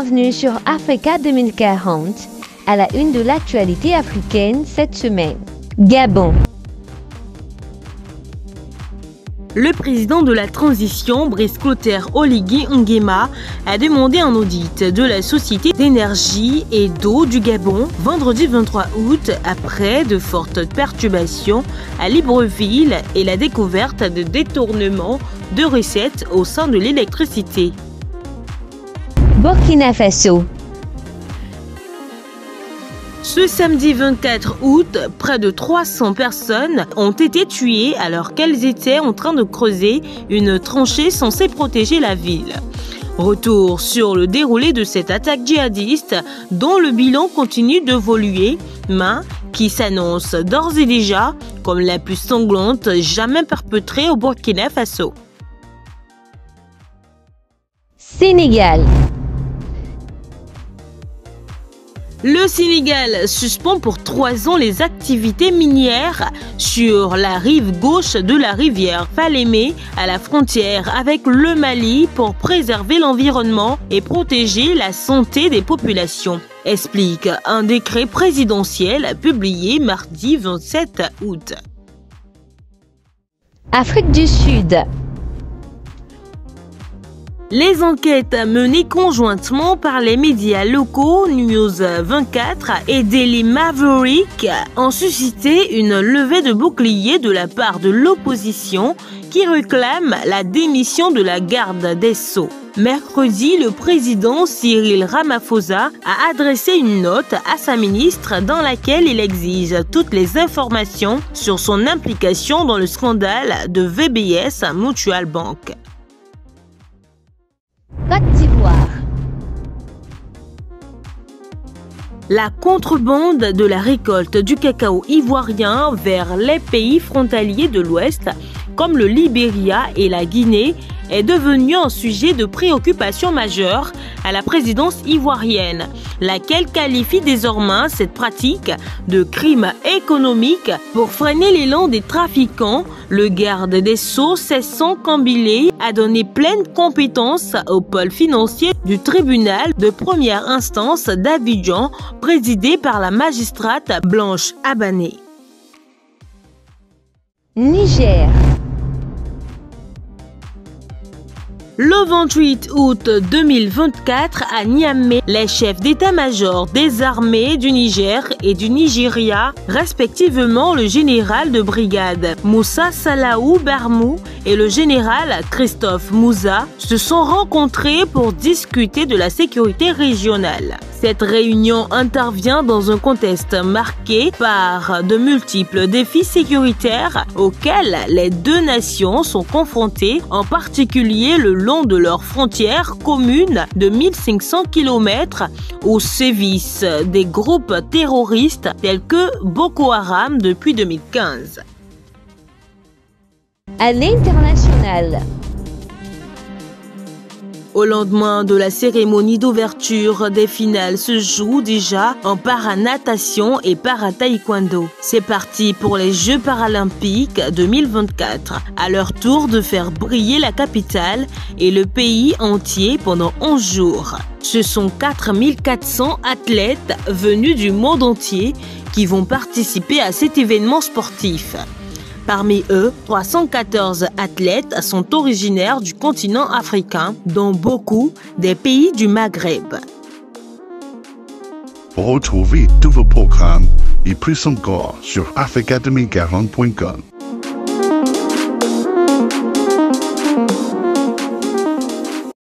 bienvenue sur Africa 2040, à la une de l'actualité africaine cette semaine. Gabon. Le président de la transition, Brice Clotaire Oligui Nguema, a demandé un audit de la Société d'énergie et d'eau du Gabon vendredi 23 août après de fortes perturbations à Libreville et la découverte de détournements de recettes au sein de l'électricité. Burkina Faso. Ce samedi 24 août, près de 300 personnes ont été tuées alors qu'elles étaient en train de creuser une tranchée censée protéger la ville. Retour sur le déroulé de cette attaque djihadiste dont le bilan continue d'évoluer, mais qui s'annonce d'ores et déjà comme la plus sanglante jamais perpétrée au Burkina Faso. Sénégal. Le Sénégal suspend pour 3 ans les activités minières sur la rive gauche de la rivière Falémé à la frontière avec le Mali pour préserver l'environnement et protéger la santé des populations, explique un décret présidentiel publié mardi 27 août. Afrique du Sud. Les enquêtes menées conjointement par les médias locaux News 24 et Daily Maverick ont suscité une levée de boucliers de la part de l'opposition qui réclame la démission de la garde des Sceaux. Mercredi, le président Cyril Ramaphosa a adressé une note à sa ministre dans laquelle il exige toutes les informations sur son implication dans le scandale de VBS Mutual Bank. Côte d'Ivoire. La contrebande de la récolte du cacao ivoirien vers les pays frontaliers de l'Ouest, comme le Libéria et la Guinée, est devenu un sujet de préoccupation majeure à la présidence ivoirienne, laquelle qualifie désormais cette pratique de crime économique. Pour freiner l'élan des trafiquants, le garde des Sceaux, Cessan Kambilé, a donné pleine compétence au pôle financier du tribunal de première instance d'Abidjan, présidé par la magistrate Blanche Abané. Niger. Le 28 août 2024 à Niamey, les chefs d'état-major des armées du Niger et du Nigeria, respectivement le général de brigade Moussa Salaou Barmou et le général Christophe Moussa, se sont rencontrés pour discuter de la sécurité régionale. Cette réunion intervient dans un contexte marqué par de multiples défis sécuritaires auxquels les deux nations sont confrontées, en particulier le long de leurs frontières communes de 1500 km où sévissent des groupes terroristes tels que Boko Haram depuis 2015. À l'international. Au lendemain de la cérémonie d'ouverture des finales se joue déjà en paranatation et parataekwondo. C'est parti pour les Jeux paralympiques 2024, à leur tour de faire briller la capitale et le pays entier pendant 11 jours. Ce sont 4400 athlètes venus du monde entier qui vont participer à cet événement sportif. Parmi eux, 314 athlètes sont originaires du continent africain, dont beaucoup des pays du Maghreb. Retrouvez tous vos programmes et plus encore sur africa2040.com.